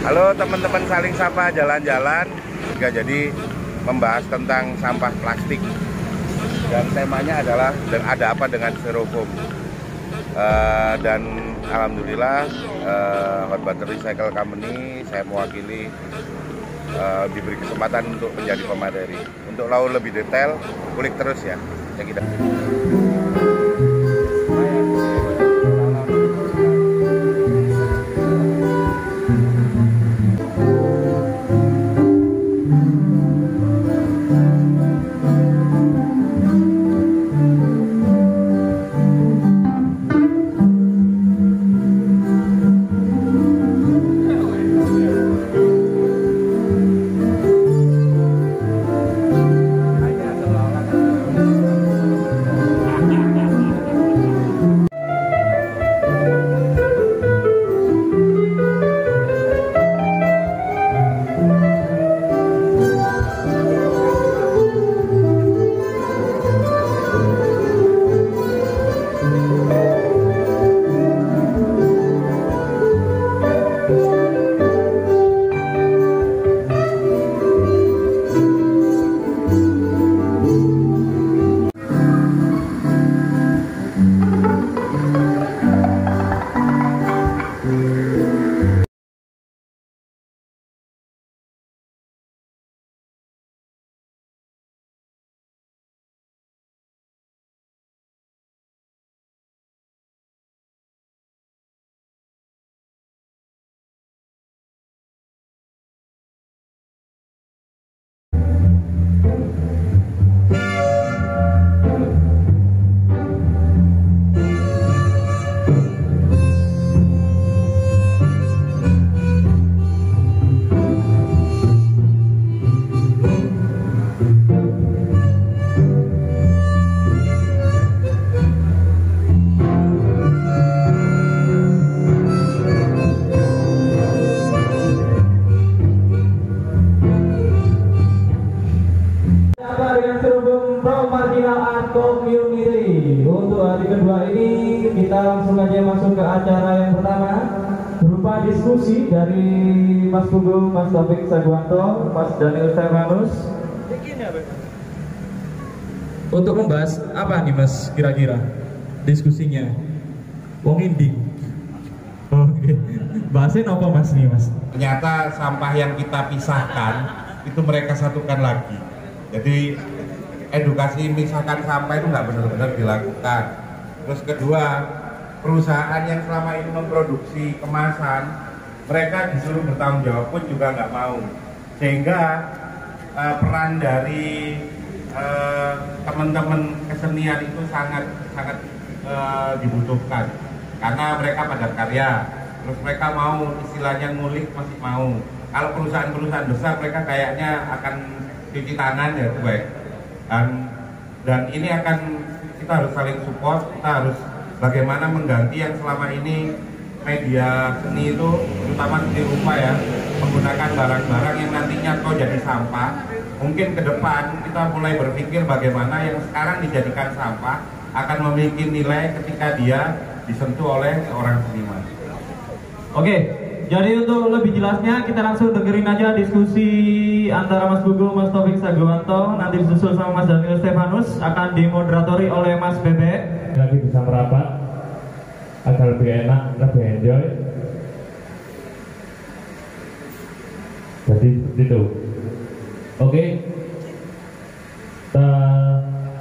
Halo teman-teman, saling sapa jalan-jalan. Juga jadi membahas tentang sampah plastik. Dan temanya adalah ada apa dengan styrofoam. Dan alhamdulillah Hot Butter Recycle Company saya mewakili diberi kesempatan untuk menjadi pemateri. Untuk tahu lebih detail, kulik terus ya. Kita. Community. Untuk hari kedua ini kita langsung aja masuk ke acara yang pertama berupa diskusi dari Mas Pugu, Mas Taufik Saguanto, Mas Daniel Stefanus. Untuk membahas apa nih Mas kira-kira diskusinya? Wong Indi. Oke. Bahasnya apa Mas nih Mas? Ternyata sampah yang kita pisahkan itu mereka satukan lagi. Jadi edukasi misahkan sampah itu nggak benar-benar dilakukan. Terus kedua, perusahaan yang selama ini memproduksi kemasan, mereka disuruh bertanggung jawab pun juga nggak mau. Sehingga peran dari teman-teman kesenian itu sangat dibutuhkan. Karena mereka padat karya, terus mereka mau istilahnya ngulik masih mau. Kalau perusahaan-perusahaan besar mereka kayaknya akan cuci tangan ya, itu baik. Dan ini akan kita harus saling support, kita harus bagaimana mengganti yang selama ini media seni itu terutama seni rupa ya, menggunakan barang-barang yang nantinya kok jadi sampah. Mungkin ke depan kita mulai berpikir bagaimana yang sekarang dijadikan sampah akan memiliki nilai ketika dia disentuh oleh seorang seniman. Oke, jadi untuk lebih jelasnya kita langsung dengerin aja diskusi antara Mas Pugu, Mas Taufik Saguanto, nanti disusul sama Mas Daniel Stefanus, akan dimoderatori oleh Mas Bebe. Lagi bisa merapat agar lebih enak, lebih enjoy. Jadi seperti itu. Oke, kita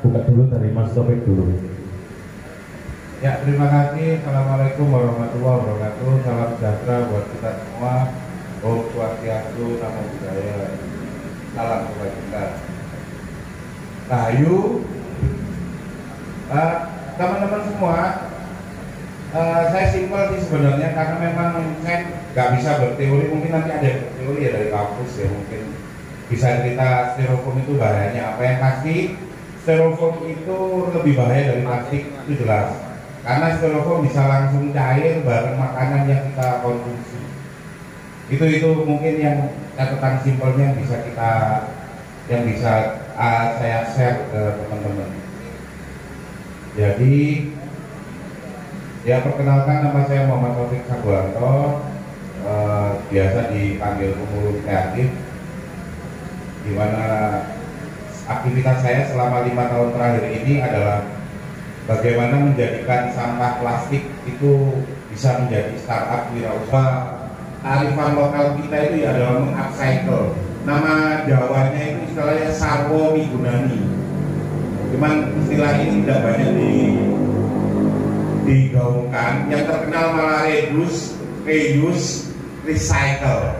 buka dulu dari Mas Taufik dulu. Ya, terima kasih. Assalamualaikum warahmatullahi wabarakatuh. Salam sejahtera buat kita semua. Om Swastiastu, Namo Buddhaya. Salam kebajikan. Rahayu. Teman-teman semua, saya simpel sih sebenarnya karena memang saya nggak bisa berteori. Mungkin nanti ada teori ya dari kampus ya, mungkin bisa cerita styrofoam itu bahayanya apa. Yang pasti styrofoam itu lebih bahaya dari plastik, itu jelas. Karena styrofoam bisa langsung cair bareng makanan yang kita konsumsi. Itu mungkin yang catatan simpelnya yang bisa saya share ke teman-teman. Jadi ya perkenalkan, nama saya Muhammad Taufik Saguanto. biasa dipanggil pemulung kreatif, di mana aktivitas saya selama 5 tahun terakhir ini adalah bagaimana menjadikan sampah plastik itu bisa menjadi startup wirausaha. Kearifan lokal kita itu ya adalah mengupcycle. Nama Jawanya itu istilahnya sarwo migunani. Cuman istilah ini tidak banyak digaungkan. Yang terkenal malah reduce, reuse, recycle.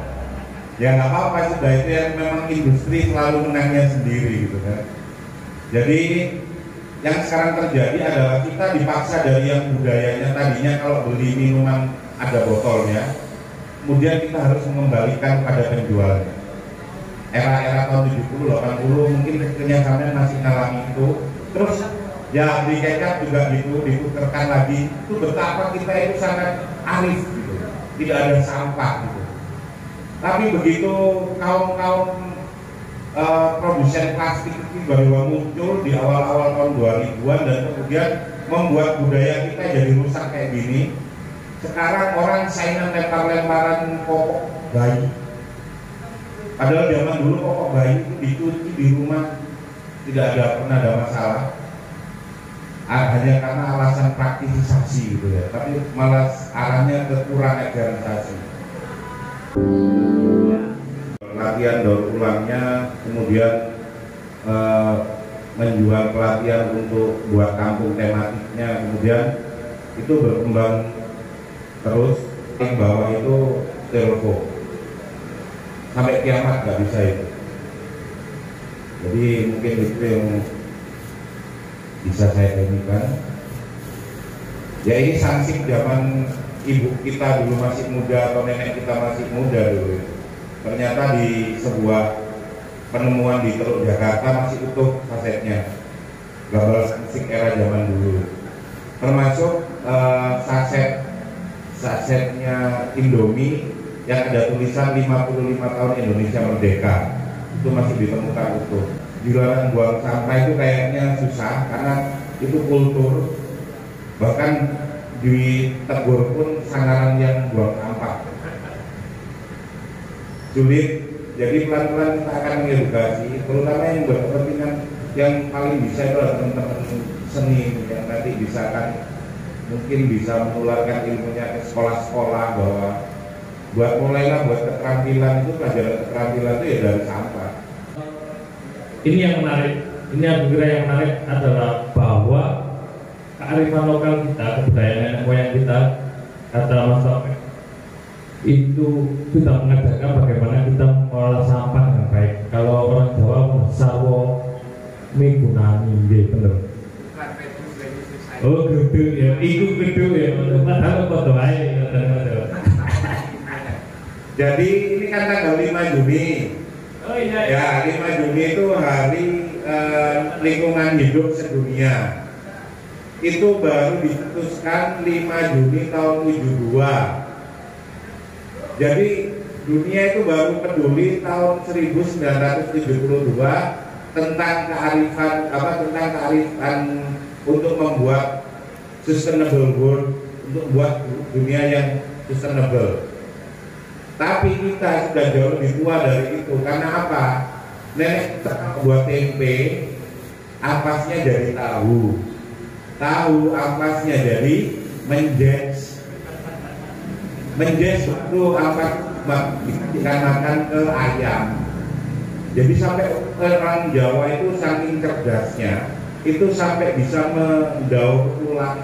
Ya nggak apa-apa, sudah itu yang memang industri selalu menangnya sendiri gitu kan. Jadi yang sekarang terjadi adalah kita dipaksa dari yang budayanya tadinya kalau beli minuman ada botolnya, kemudian kita harus mengembalikan pada penjualnya. Era-era tahun 70, 80 mungkin kenyataannya masih ngalami itu. Terus ya di kecap juga gitu, ditukarkan lagi. Itu betapa kita itu sangat arif gitu, tidak ada sampah gitu. Tapi begitu kaum produsen plastik itu baru muncul di awal-awal tahun 2000-an dan kemudian membuat budaya kita jadi rusak kayak gini. Sekarang orang saingan lempar-lemparan popok bayi. Padahal zaman dulu popok bayi itu dicuci di rumah tidak pernah ada masalah. Hanya karena alasan praktisisasi gitu ya. Tapi malah arahnya ke kurang agrarisasi. Pelatihan daur ulangnya, kemudian menjual pelatihan untuk buat kampung tematiknya, kemudian itu berkembang terus. Yang bawah itu telepon sampai kiamat nggak bisa itu. Jadi mungkin itu yang bisa saya berikan. Ya ini sanksi zaman ibu kita dulu masih muda atau nenek kita masih muda dulu. Ternyata di sebuah penemuan di Teluk Jakarta masih utuh kasetnya, gambar sansik era zaman dulu, termasuk sasetnya Indomie yang ada tulisan 55 tahun Indonesia Merdeka, itu masih ditemukan utuh. Dilarang buang sampah itu kayaknya susah karena itu kultur, bahkan ditegur pun sangaran yang buang sampah sulit. Jadi pelan-pelan kita akan mengedukasi, terutama yang berkepentingan. Yang paling bisa itu adalah teman-teman seni yang nanti bisa kan mungkin bisa menularkan ilmunya ke sekolah-sekolah, bahwa mulailah buat keterampilan itu, pelajaran keterampilan itu ya dari sampah. Ini yang menarik, ini yang kira yang menarik adalah bahwa kearifan lokal kita, kebudayaan nenek moyang kita, kata Mas Taufik, itu sudah mengajarkan bagaimana kita mengolah sampah dengan baik. Kalau orang Jawa sarwo migunani, bener. Oh gitu ya, itu gitu ya, padahal foto aja. Jadi ini kan tanggal 5 Juni. Oh iya. Ya 5 Juni itu hari lingkungan hidup sedunia. Itu baru diputuskan 5 Juni tahun 72. Jadi dunia itu baru peduli tahun 1972 tentang kearifan untuk membuat sustainable world, untuk membuat dunia yang sustainable. Tapi kita sudah jauh lebih tua dari itu. Karena apa? Nenek kita buat tempe, ampasnya jadi tahu, ampasnya jadi menjes itu ampas dikatakan ke ayam. Jadi sampai orang Jawa itu saking cerdasnya, itu sampai bisa mendaur ulang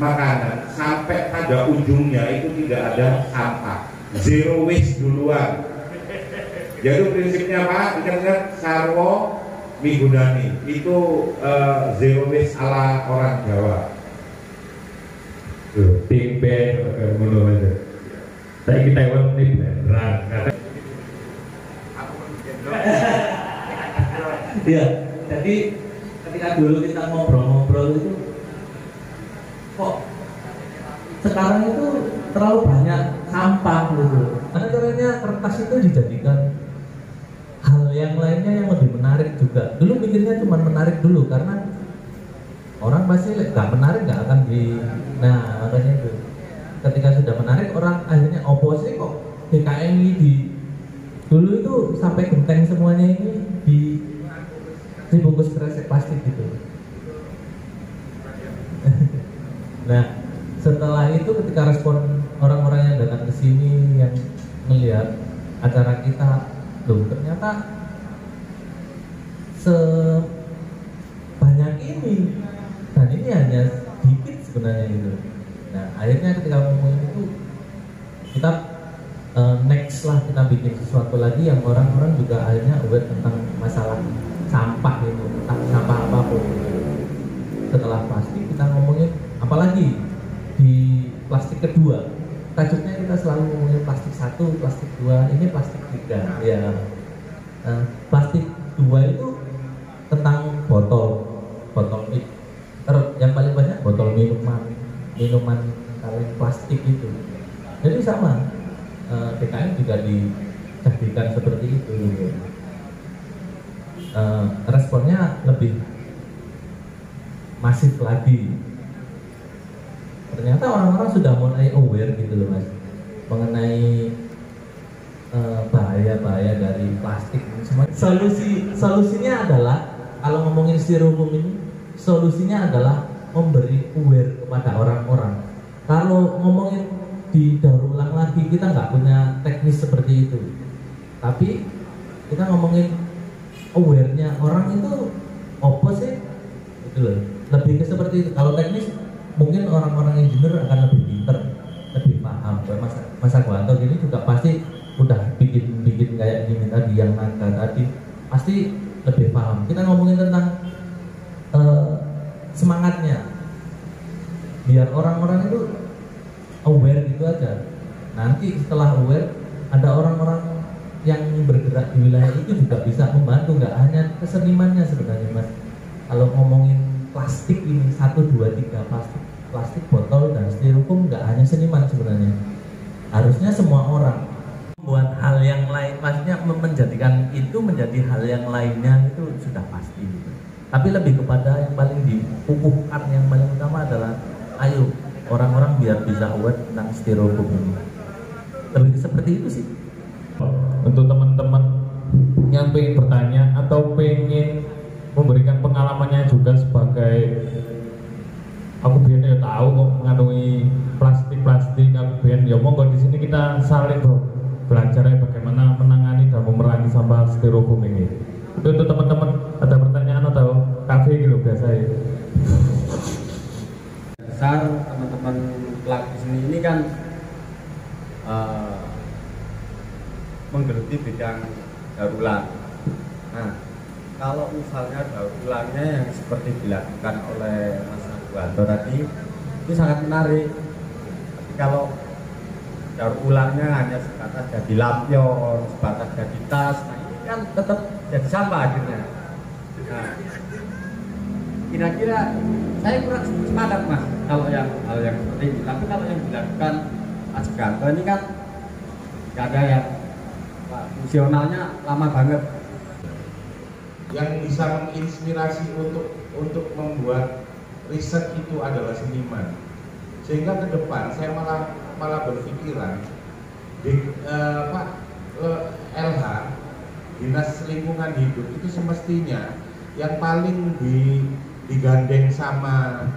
makanan sampai pada ujungnya itu tidak ada sampah, zero waste duluan. Jadi prinsipnya apa? Ingat sarwo migunani itu zero waste ala orang Jawa. Tempe ngono aja. Saya kita Taiwan ini beneran. Iya, jadi ketika dulu kita ngobrol-ngobrol itu kok sekarang itu terlalu banyak sampah gitu. Karena caranya kertas itu dijadikan hal yang lainnya yang lebih menarik juga. Dulu mikirnya cuma menarik dulu karena orang pasti nggak menarik nggak akan di. Nah makanya itu ketika sudah menarik orang akhirnya oposisi kok DKM ini dulu itu sampai genteng semuanya ini dibungkus kresek plastik gitu. Nah, setelah itu ketika respon orang-orang yang datang ke sini yang melihat acara kita, loh ternyata sebanyak ini dan ini hanya sedikit sebenarnya gitu. Nah, akhirnya ketika ngomongin itu kita next lah kita bikin sesuatu lagi yang orang-orang juga akhirnya aware tentang masalah sampah itu, sampah apapun. Setelah plastik kita ngomongin apalagi di plastik kedua, tajuknya kita selalu ngomongin plastik 1, plastik 2, ini plastik 3 ya. Plastik 2 itu tentang botol yang paling banyak botol minuman kaleng plastik itu. Jadi sama, DKM juga dijadikan seperti itu. Responnya lebih masif lagi. Ternyata orang-orang sudah mulai aware gitu loh mas, mengenai bahaya-bahaya dari plastik semua. Solusinya adalah kalau ngomongin styrofoam ini, solusinya adalah memberi aware kepada orang-orang. Kalau ngomongin di daur ulang lagi, kita nggak punya teknis seperti itu, tapi kita ngomongin aware-nya orang itu apa sih gitu loh, lebih ke seperti itu. Kalau teknis mungkin orang-orang engineer akan lebih pinter, lebih paham. Mas Agwanto ini juga pasti udah bikin kayak gini tadi, yang naga tadi pasti lebih paham. Kita ngomongin tentang semangatnya, biar orang-orang itu aware gitu aja. Nanti setelah aware, ada orang-orang yang bergerak di wilayah itu juga bisa membantu, nggak hanya kesenimannya sebenarnya mas. Kalau ngomongin plastik ini 1, 2, 3 plastik botol dan styrofoam nggak hanya seniman sebenarnya, harusnya semua orang buat hal yang lain, maksudnya menjadikan itu menjadi hal yang lainnya itu sudah pasti gitu. Tapi lebih kepada yang paling dipukuhkan, yang paling utama adalah ayo orang-orang biar bisa aware tentang styrofoam ini. Lebih seperti itu sih. Untuk teman-teman yang pengen bertanya atau pengen memberikan pengalamannya juga sebagai aku biar ya tahu kok mengandungi plastik, aku biar ya monggo di sini kita saling belajar ya bagaimana menangani dan memerangi sampah styrofoam ini. Itu untuk teman-teman ada pertanyaan atau kafe gitu biasa ya. Besar teman-teman pelaku seni ini kan menggeluti bidang daur ulang. Nah, kalau misalnya daur ulangnya yang seperti dilakukan oleh Mas Agwanto tadi itu sangat menarik. Tapi kalau daur ulangnya hanya sebatas jadi lampion, sebatas jadi tas, nah ini kan tetap jadi sampah akhirnya. Nah, kira-kira saya kurang sepakat mas kalau yang hal yang seperti ini. Tapi kalau yang dilakukan Mas Agwanto ini kan nggak ada yang fungsionalnya lama banget. Yang bisa menginspirasi untuk membuat riset itu adalah seniman. Sehingga ke depan saya malah berpikiran Pak LH, Dinas Lingkungan Hidup itu semestinya yang paling digandeng sama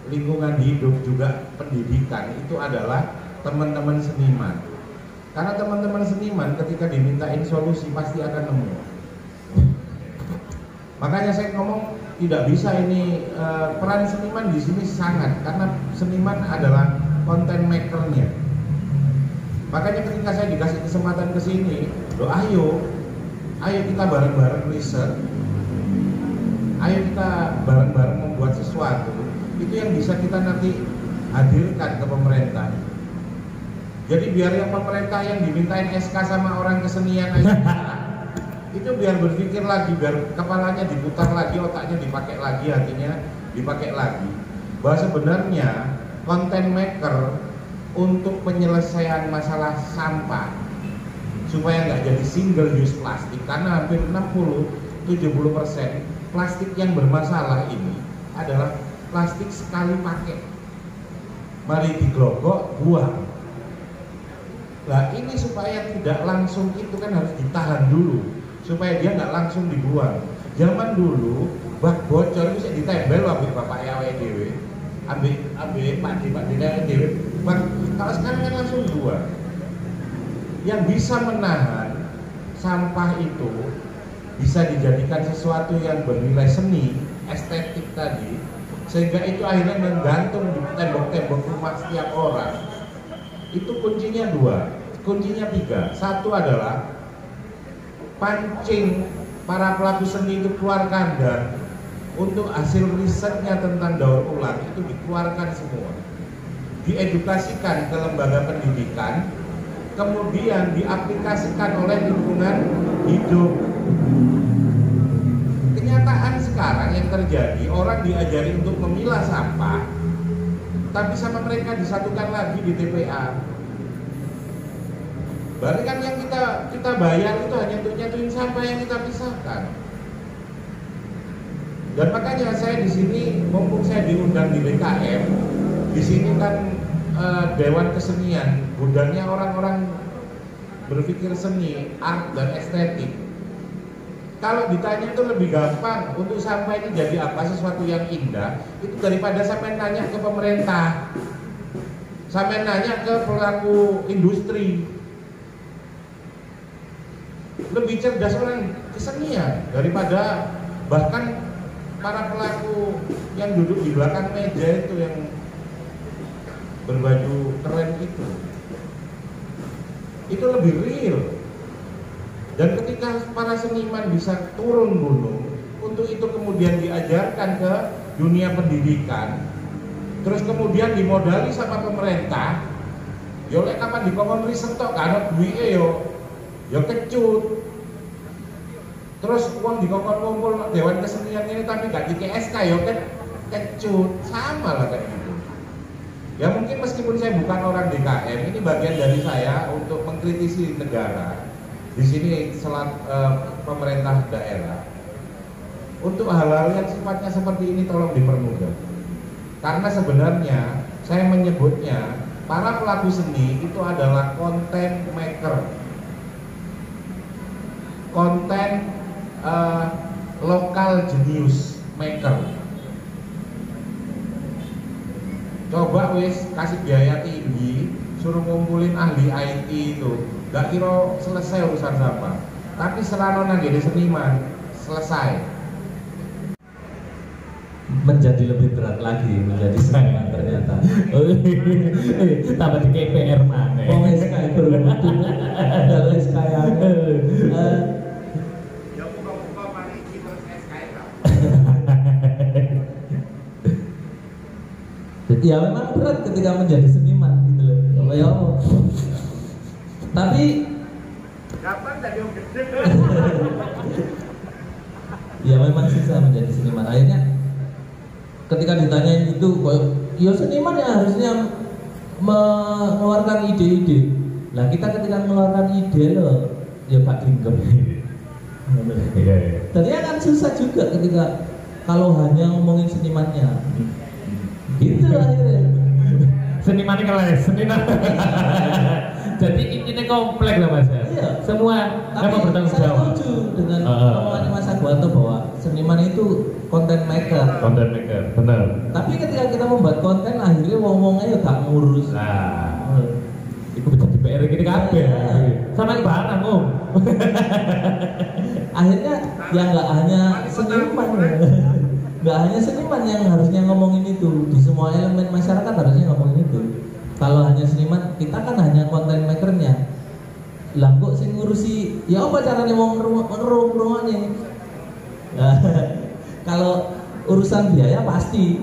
lingkungan hidup juga pendidikan itu adalah teman-teman seniman. Karena teman-teman seniman ketika dimintain solusi pasti akan nemu. Makanya saya ngomong tidak bisa ini peran seniman di sini sangat, karena seniman adalah content makernya. Makanya ketika saya dikasih kesempatan ke sini, ayo kita bareng-bareng riset, ayo kita bareng-bareng membuat sesuatu. Itu yang bisa kita nanti hadirkan ke pemerintah. Jadi biar yang pemerintah yang dimintain SK sama orang kesenian aja itu biar berpikir lagi, biar kepalanya diputar lagi, otaknya dipakai lagi, hatinya dipakai lagi. Bahwa sebenarnya content maker untuk penyelesaian masalah sampah supaya nggak jadi single use plastik, karena hampir 60-70% plastik yang bermasalah ini adalah plastik sekali pakai. Mari diglogok, buang. Nah ini supaya tidak langsung itu kan harus ditahan dulu supaya dia nggak langsung dibuang. Zaman dulu bak bocor itu saya ditembel ambil bapak yawe dewe, ambil pak di dewe. Kalau sekarang kan langsung dibuang. Yang bisa menahan sampah itu bisa dijadikan sesuatu yang bernilai seni, estetik tadi, sehingga itu akhirnya menggantung di tembok-tembok rumah setiap orang. Itu kuncinya 2, kuncinya 3. Satu adalah pancing para pelaku seni itu keluar kandang untuk hasil risetnya tentang daur ulang itu dikeluarkan semua, diedukasikan ke lembaga pendidikan, kemudian diaplikasikan oleh lingkungan hidup. Kenyataan sekarang yang terjadi, orang diajari untuk memilah sampah, tapi sama mereka disatukan lagi di TPA. Berarti kan yang kita bayar itu hanya untuk nyatuin sampah yang kita pisahkan. Dan makanya saya di sini, mumpung saya diundang di BKM, di sini kan Dewan Kesenian, gudangnya orang-orang berpikir seni, art dan estetik. Kalau ditanya itu lebih gampang untuk sampah ini jadi apa, sesuatu yang indah, itu daripada sampai nanya ke pemerintah, sampai nanya ke pelaku industri. Lebih cerdas orang kesenian daripada bahkan para pelaku yang duduk di belakang meja itu yang berbaju keren itu lebih real. Dan ketika para seniman bisa turun gunung untuk itu kemudian diajarkan ke dunia pendidikan, terus kemudian dimodali sama pemerintah, yo lek kapan dikongkon riset tok kan duwike yo kecut. Terus uang dikongkon ngumpul Dewan Kesenian ini tapi gak di KSK yo kecut, sama lah kayak gitu. Ya mungkin meskipun saya bukan orang DKM, ini bagian dari saya untuk mengkritisi negara. Di sini pemerintah daerah untuk hal-hal yang sifatnya seperti ini tolong dipermudah. Karena sebenarnya saya menyebutnya para pelaku seni itu adalah content maker, konten lokal genius maker. Coba wis kasih biaya tinggi, suruh ngumpulin ahli IT itu, gak kira selesai urusan sampah. Tapi serano nang jadi seniman selesai. Menjadi lebih berat lagi menjadi seniman ternyata. Tambah di KPR mana? Oh SK beruntung, kalau SK yang Ya buka-buka paniki terus SKM. ya memang berat ketika menjadi seniman gitu loh. Ya, tapi Kapan jadi om gede? ya memang susah menjadi seniman. Akhirnya ketika ditanyain itu, ya seniman ya harusnya mengeluarkan ide-ide. Lah kita ketika mengeluarkan ide loh, ya Pak Dinggem. Tadi kan susah juga ketika kalau hanya ngomongin senimannya. Gitu akhirnya. Seniman kelas, seniman. Jadi ini kompleks lah Mas. Iya. Semua Tapi bertanggung saya jawab. setuju dengan omongannya Mas Agwanto bahwa seniman itu content maker. Content maker, benar. Tapi ketika kita membuat konten akhirnya ngomongnya ya gak ngurus. Nah, itu bisa di PR gini kabeh. Sama barang Om. Akhirnya ya nggak hanya seniman ya. Nggak hanya seniman yang harusnya ngomongin itu, di semua elemen masyarakat harusnya ngomongin itu. Kalau hanya seniman, kita kan hanya content makernya. Lah kok sing ngurusi, ya apa caranya mau ngerung-ngerungannya? Nah, kalau urusan biaya pasti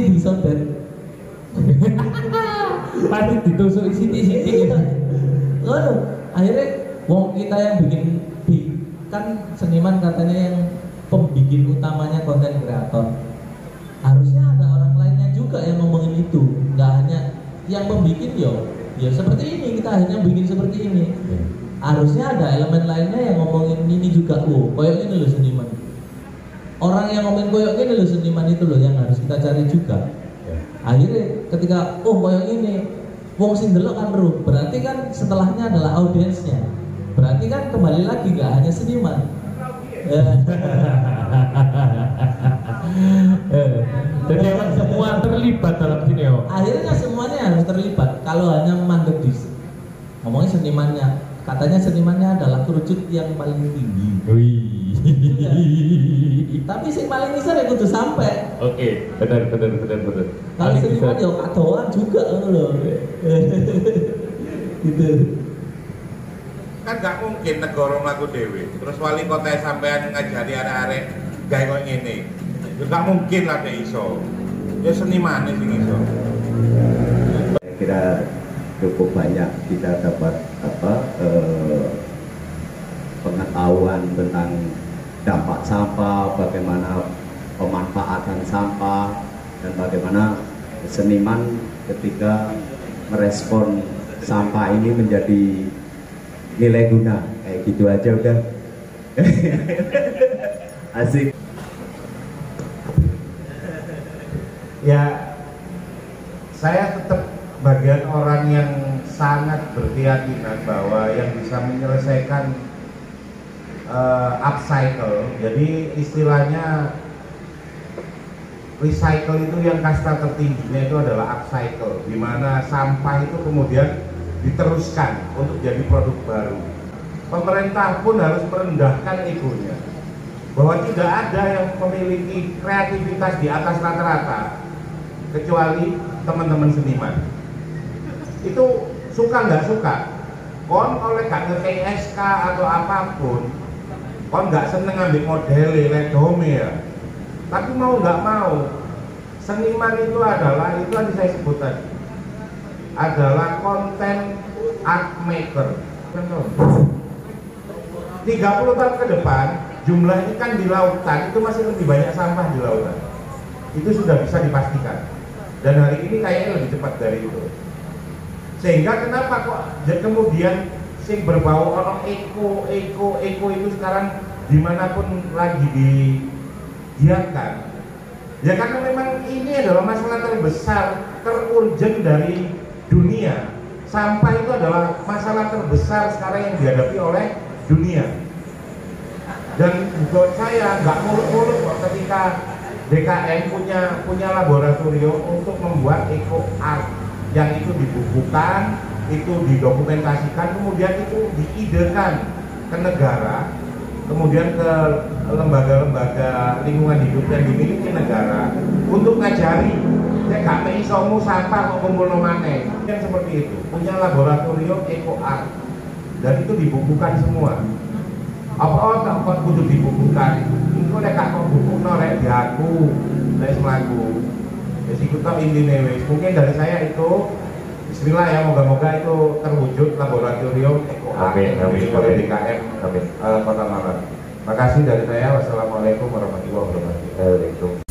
disodek. Pasti ditusuk siti-siti. Akhirnya wong kita yang bikin kan seniman katanya yang pembikin utamanya konten kreator, harusnya ada orang lainnya juga yang ngomongin itu, nggak hanya yang membikin ya seperti ini, kita hanya bikin seperti ini. Harusnya ada elemen lainnya yang ngomongin ini juga. Koyok ini loh seniman, orang yang ngomongin koyok ini loh seniman itu loh yang harus kita cari juga. Akhirnya ketika koyok ini wong sing delok kan roh. Berarti kan setelahnya adalah audiensnya. Berarti kan kembali lagi nggak hanya seniman. Jadi emang semua terlibat dalam sini ya. Akhirnya semuanya harus terlibat. Kalau hanya mandek di ngomongin senimannya, katanya senimannya adalah kerucut yang paling tinggi. Wih. Tapi sing paling besar ya kudu sampai. Oke, benar. Kalau seniman ya kadoan juga loh. Gitu. Kan gak mungkin negara mlaku dhewe. Terus wali kota sampean ngajari arek-arek gawe koyo ngene. Ya gak mungkin lah nek iso. Ya senimane sing iso. Saya kira cukup banyak kita dapat pengetahuan tentang dampak sampah, bagaimana pemanfaatan sampah, dan bagaimana seniman ketika merespon sampah ini menjadi nilai guna. Kayak gitu aja udah. Asik. Ya, saya tetap bagian orang yang sangat berkeyakinan bahwa yang bisa menyelesaikan upcycle, jadi istilahnya recycle itu yang kasta tertingginya itu adalah upcycle, di mana sampah itu kemudian diteruskan untuk jadi produk baru. Pemerintah pun harus merendahkan egonya, bahwa tidak ada yang memiliki kreativitas di atas rata-rata kecuali teman-teman seniman. Itu suka nggak suka, kon oleh gak ngerti SK atau apapun, kon nggak seneng ambil model ledome ya. Tapi mau nggak mau, seniman itu adalah, itu yang saya sebut tadi, adalah content art maker. 30 tahun ke depan, jumlah ikan di lautan itu masih lebih banyak sampah di lautan. Itu sudah bisa dipastikan. Dan hari ini kayaknya lebih cepat dari itu. Sehingga kenapa kok kemudian sing berbau orang eko itu sekarang dimanapun lagi digiatkan, ya karena memang ini adalah masalah terbesar, terurgent dari dunia. Sampah itu adalah masalah terbesar sekarang yang dihadapi oleh dunia. Dan buat saya nggak muluk-muluk kok ketika DKM punya laboratorium untuk membuat eco art yang itu dibukukan, itu didokumentasikan, kemudian itu diidekan ke negara, kemudian ke lembaga-lembaga lingkungan hidup yang dimiliki negara untuk ngajari gak meisomu sampah kok kumpul maneh. Yang seperti itu, punya laboratorium eco art dan itu dibukukan semua. Apa kok kudu dibukukan? Iku nek gak kok bukukno rek diaku, nek mlaku. Wis iku tok intine wis. Mungkin dari saya itu bismillah ya, moga-moga itu terwujud laboratorium eco art. Amin. Oleh DKM Kota Malang. Makasih dari saya. Wassalamualaikum warahmatullahi wabarakatuh.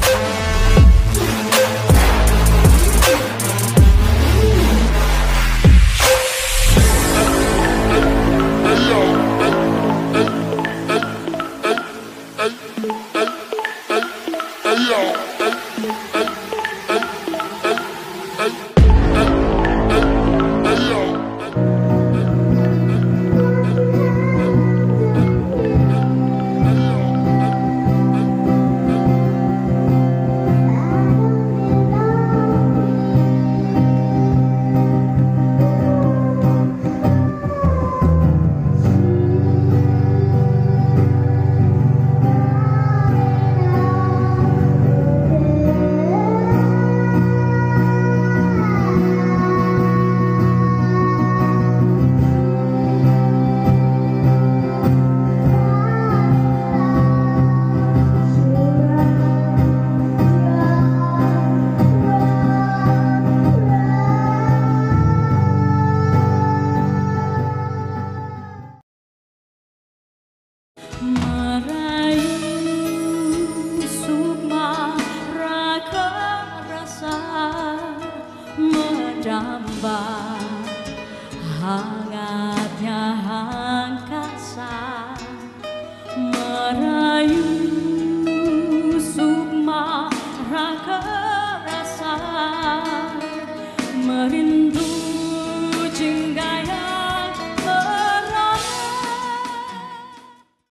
Medamba